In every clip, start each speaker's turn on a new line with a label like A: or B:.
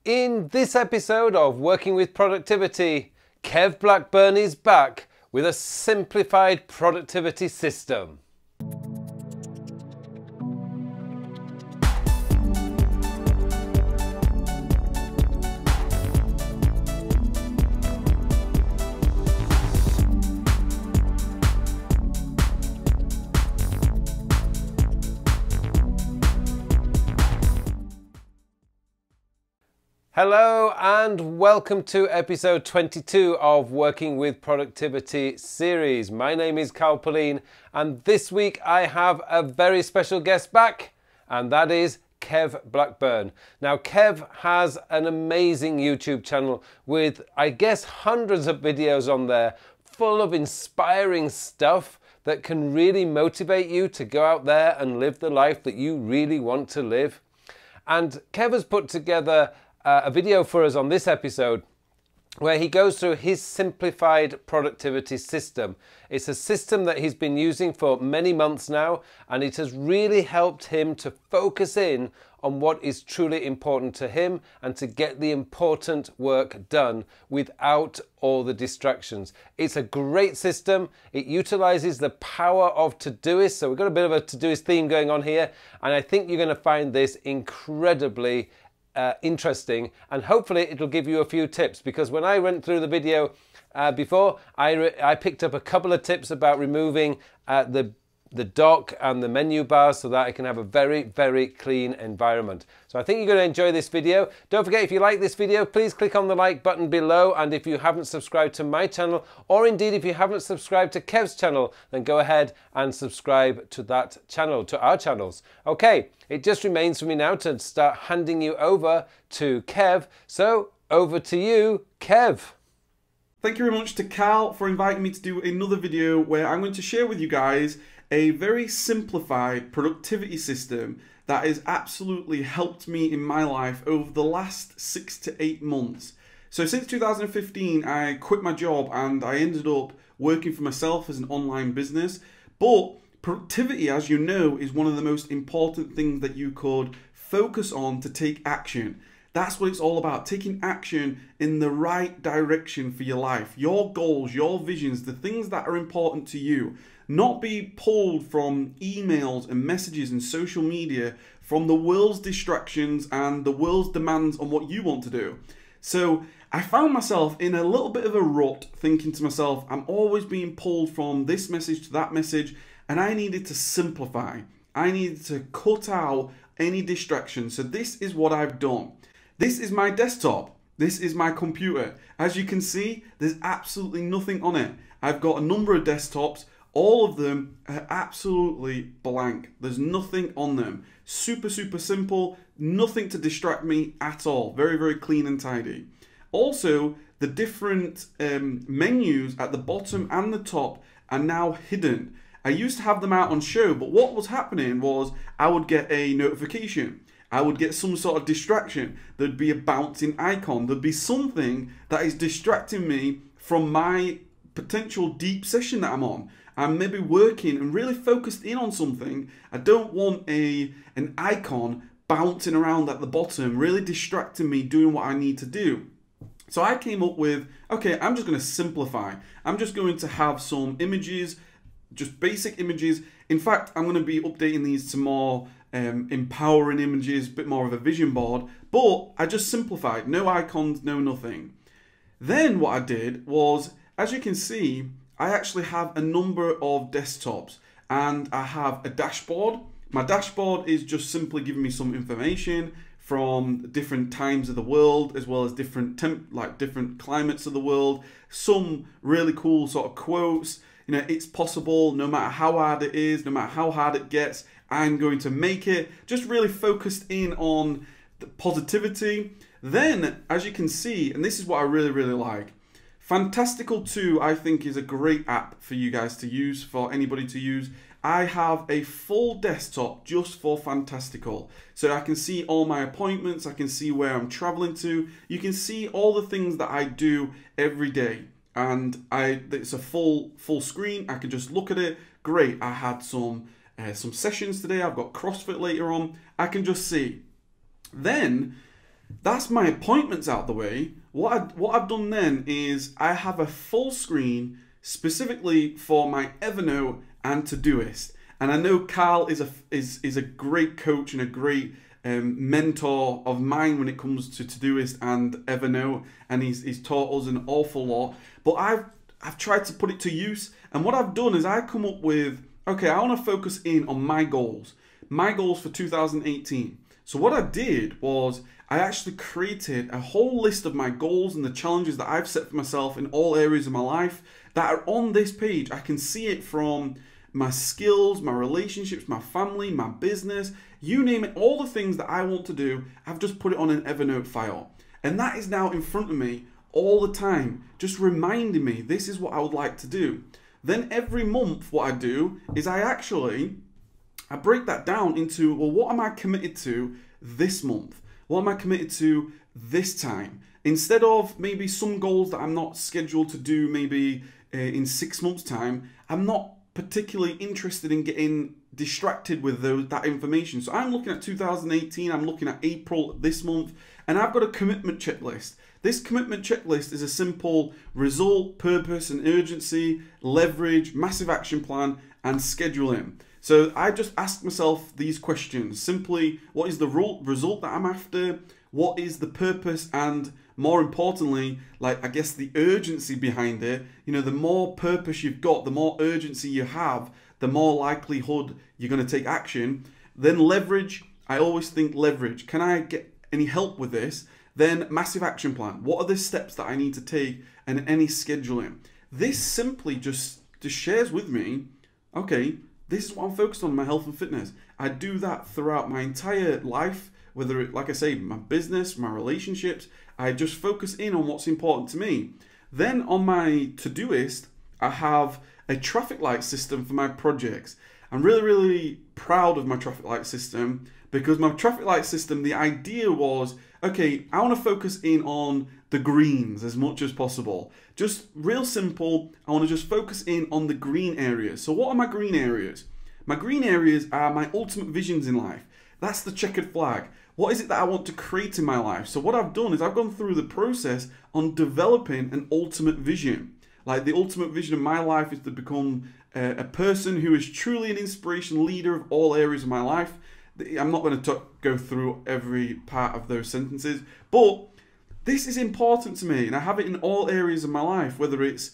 A: In this episode of Working with Productivity, Kev Blackburn is back with a simplified productivity system. Hello and welcome to episode 22 of Working with Productivity series. My name is Carl Pauline and this week I have a very special guest back, and that is Kev Blackburn. Now Kev has an amazing YouTube channel with, I guess, hundreds of videos on there full of inspiring stuff that can really motivate you to go out there and live the life that you really want to live. And Kev has put together a video for us on this episode where he goes through his simplified productivity system. It's a system that he's been using for many months now, and it has really helped him to focus in on what is truly important to him and to get the important work done without all the distractions. It's a great system. It utilizes the power of Todoist. So we've got a bit of a Todoist theme going on here, and I think you're going to find this incredibly interesting, and hopefully it'll give you a few tips, because when I went through the video before, I picked up a couple of tips about removing the dock and the menu bars so that I can have a very, very clean environment. So I think you're going to enjoy this video. Don't forget, if you like this video, please click on the like button below, and if you haven't subscribed to my channel, or indeed if you haven't subscribed to Kev's channel, then go ahead and subscribe to that channel, to our channels. Okay, it just remains for me now to start handing you over to Kev. So over to you, Kev.
B: Thank you very much to Carl for inviting me to do another video where I'm going to share with you guys a very simplified productivity system that has absolutely helped me in my life over the last 6 to 8 months. So since 2015, I quit my job and I ended up working for myself as an online business. But productivity, as you know, is one of the most important things that you could focus on to take action. That's what it's all about, taking action in the right direction for your life, your goals, your visions, the things that are important to you. Not be pulled from emails and messages and social media, from the world's distractions and the world's demands on what you want to do. So I found myself in a little bit of a rut, thinking to myself, I'm always being pulled from this message to that message, and I needed to simplify. I needed to cut out any distractions. So this is what I've done. This is my desktop. This is my computer. As you can see, there's absolutely nothing on it. I've got a number of desktops. All of them are absolutely blank. There's nothing on them. Super, super simple. Nothing to distract me at all. Very, very clean and tidy. Also, the different menus at the bottom and the top are now hidden. I used to have them out on show, but what was happening was I would get a notification. I would get some sort of distraction. There'd be a bouncing icon. There'd be something that is distracting me from my potential deep session that I'm on. I'm maybe working and really focused in on something. I don't want an icon bouncing around at the bottom, really distracting me doing what I need to do. So I came up with, okay, I'm just going to simplify. I'm just going to have some images, just basic images. In fact, I'm going to be updating these to more empowering images, a bit more of a vision board, but I just simplified. No icons, no nothing. Then what I did was, as you can see, I actually have a number of desktops and I have a dashboard. My dashboard is just simply giving me some information from different times of the world, as well as different different climates of the world. Some really cool sort of quotes. You know, it's possible, no matter how hard it is, no matter how hard it gets, I'm going to make it. Just really focused in on the positivity. Then, as you can see, and this is what I really, really like, Fantastical 2, I think, is a great app for you guys to use, for anybody to use. I have a full desktop just for Fantastical. So I can see all my appointments, I can see where I'm traveling to. You can see all the things that I do every day. And it's a full screen, I can just look at it. Great, I had some sessions today, I've got CrossFit later on, I can just see. Then that's my appointments out the way. What I've done then is I have a full screen specifically for my Evernote and Todoist. And I know Carl is a great coach and a great mentor of mine when it comes to Todoist and Evernote, and he's taught us an awful lot. But I've tried to put it to use, and what I've done is I come up with, okay, I want to focus in on my goals for 2018. So what I did was I actually created a whole list of my goals and the challenges that I've set for myself in all areas of my life that are on this page. I can see it from my skills, my relationships, my family, my business, you name it, all the things that I want to do, I've just put it on an Evernote file. And that is now in front of me all the time, just reminding me this is what I would like to do. Then every month what I do is I break that down into, well, what am I committed to this month? What am I committed to this time? Instead of maybe some goals that I'm not scheduled to do maybe in 6 months' time, I'm not particularly interested in getting distracted with that information. So I'm looking at 2018, I'm looking at April this month, and I've got a commitment checklist. This commitment checklist is a simple result, purpose and urgency, leverage, massive action plan, and scheduling. So I just ask myself these questions. Simply, what is the result that I'm after? What is the purpose? And more importantly, like, I guess the urgency behind it. You know, the more purpose you've got, the more urgency you have, the more likelihood you're going to take action. Then leverage. I always think leverage. Can I get any help with this? Then massive action plan. What are the steps that I need to take, and any scheduling? This simply just shares with me, okay, this is what I'm focused on, my health and fitness. I do that throughout my entire life, whether it, like I say, my business, my relationships. I just focus in on what's important to me. Then on my Todoist, I have a traffic light system for my projects. I'm really, really proud of my traffic light system, because my traffic light system, the idea was, okay, I want to focus in on the greens as much as possible. Just real simple, I want to just focus in on the green areas. So what are my green areas? My green areas are my ultimate visions in life. That's the checkered flag. What is it that I want to create in my life? So what I've done is I've gone through the process on developing an ultimate vision. Like, the ultimate vision of my life is to become a person who is truly an inspiration leader of all areas of my life. I'm not going to go through every part of those sentences, but this is important to me, and I have it in all areas of my life, whether it's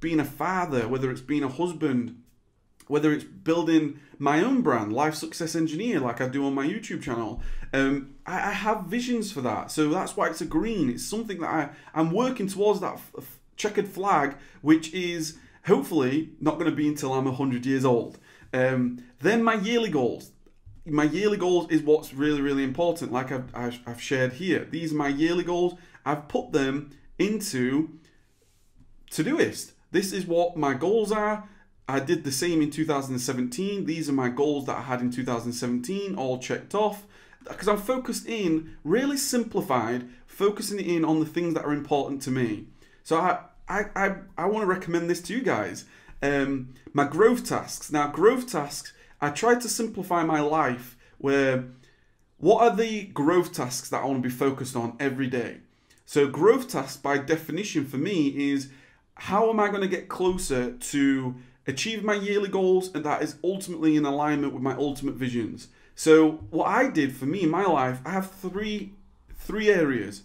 B: being a father, whether it's being a husband, whether it's building my own brand, Life Success Engineer, like I do on my YouTube channel. I have visions for that, so that's why it's a green. It's something that I'm working towards, that checkered flag, which is hopefully not going to be until I'm 100 years old. Then my yearly goals. My yearly goals is what's really, really important. Like I've shared here, these are my yearly goals. I've put them into Todoist. This is what my goals are. I did the same in 2017. These are my goals that I had in 2017, all checked off. Because I'm focused in, really simplified, focusing in on the things that are important to me. So I want to recommend this to you guys. My growth tasks. Now, growth tasks, I tried to simplify my life where, what are the growth tasks that I want to be focused on every day? So growth tasks by definition for me is, how am I going to get closer to achieve my yearly goals, and that is ultimately in alignment with my ultimate visions. So what I did for me in my life, I have three areas.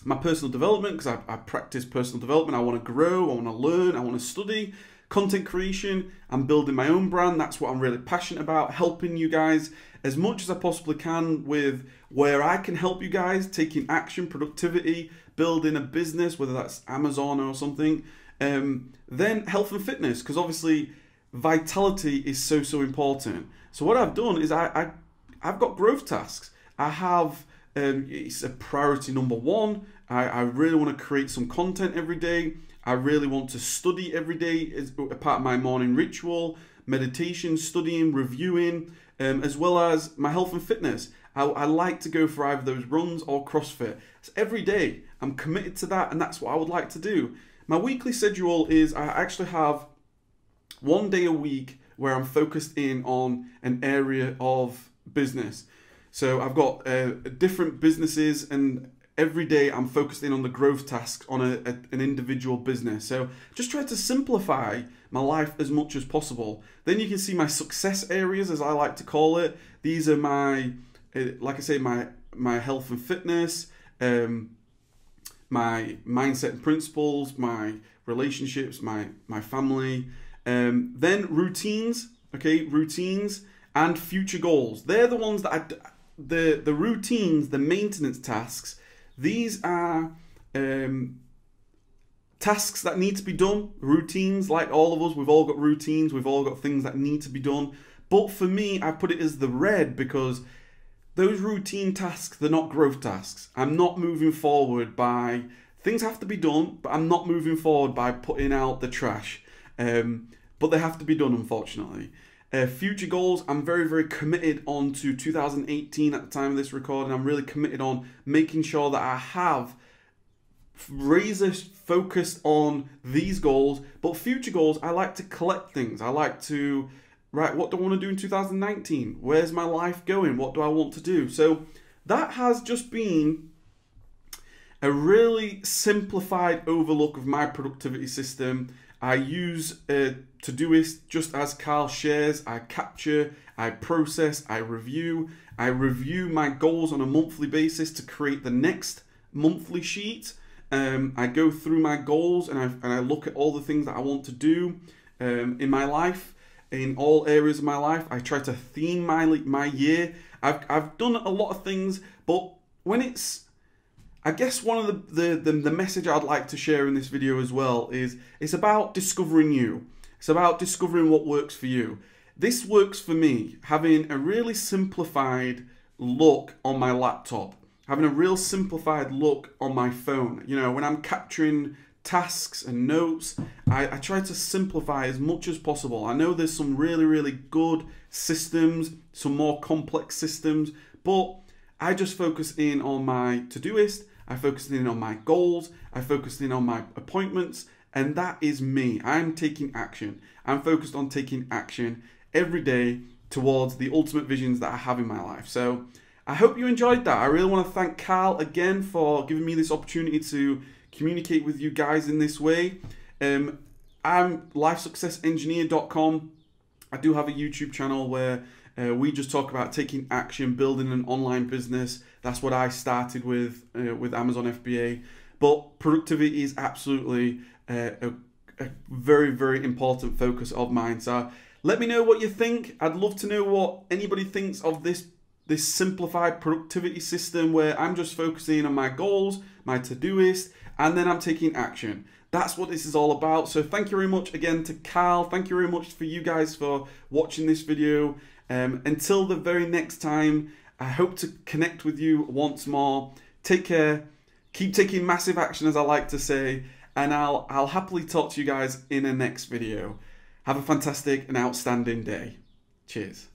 B: My personal development, because I practice personal development. I want to grow, I want to learn, I want to study. Content creation, I'm building my own brand. That's what I'm really passionate about, helping you guys as much as I possibly can with where I can help you guys, taking action, productivity, building a business, whether that's Amazon or something. Then health and fitness, because obviously vitality is so important. So what I've done is I've got growth tasks. I have, it's a priority number one. I really want to create some content every day. I really want to study every day as a part of my morning ritual, meditation, studying, reviewing, as well as my health and fitness. I like to go for either those runs or CrossFit. So every day I'm committed to that, and that's what I would like to do. My weekly schedule is, I actually have 1 day a week where I'm focused in on an area of business. So I've got different businesses, and every day I'm focused in on the growth tasks on an individual business. So just try to simplify my life as much as possible. Then you can see my success areas, as I like to call it. These are my, like I say, my health and fitness, my mindset and principles, my relationships, my family. Then routines, okay, routines and future goals. They're the ones that the routines, the maintenance tasks. These are tasks that need to be done. Routines, like all of us, we've all got routines. We've all got things that need to be done. But for me, I put it as the red because those routine tasks, they're not growth tasks. I'm not moving forward by, things have to be done, but I'm not moving forward by putting out the trash. But they have to be done, unfortunately. Future goals, I'm very, very committed on to 2018 at the time of this recording. I'm really committed on making sure that I have razor focused on these goals. But future goals, I like to collect things. I like to, right, what do I want to do in 2019? Where's my life going? What do I want to do? So that has just been a really simplified overlook of my productivity system. I use Todoist just as Carl shares. I capture, I process, I review my goals on a monthly basis to create the next monthly sheet. I go through my goals and I look at all the things that I want to do in my life, in all areas of my life. I try to theme my year. I've done a lot of things, but when it's, I guess one of the message I'd like to share in this video as well is it's about discovering you. It's about discovering what works for you. This works for me, having a really simplified look on my laptop, having a real simplified look on my phone. You know, when I'm capturing tasks and notes, I try to simplify as much as possible. I know there's some really, really good systems, some more complex systems, but I just focus in on my Todoist. I focus in on my goals, I focus in on my appointments, and that is me. I'm taking action. I'm focused on taking action every day towards the ultimate visions that I have in my life. So I hope you enjoyed that. I really want to thank Carl again for giving me this opportunity to communicate with you guys in this way. I'm lifesuccessengineer.com. I do have a YouTube channel where we just talk about taking action, building an online business. That's what I started with Amazon FBA. But productivity is absolutely a very, very important focus of mine. So let me know what you think. I'd love to know what anybody thinks of this simplified productivity system where I'm just focusing on my goals, my Todoist, and then I'm taking action. That's what this is all about. So thank you very much again to Carl. Thank you very much for you guys for watching this video. Until the very next time, I hope to connect with you once more. Take care. Keep taking massive action, as I like to say, and I'll happily talk to you guys in a next video. Have a fantastic and outstanding day. Cheers.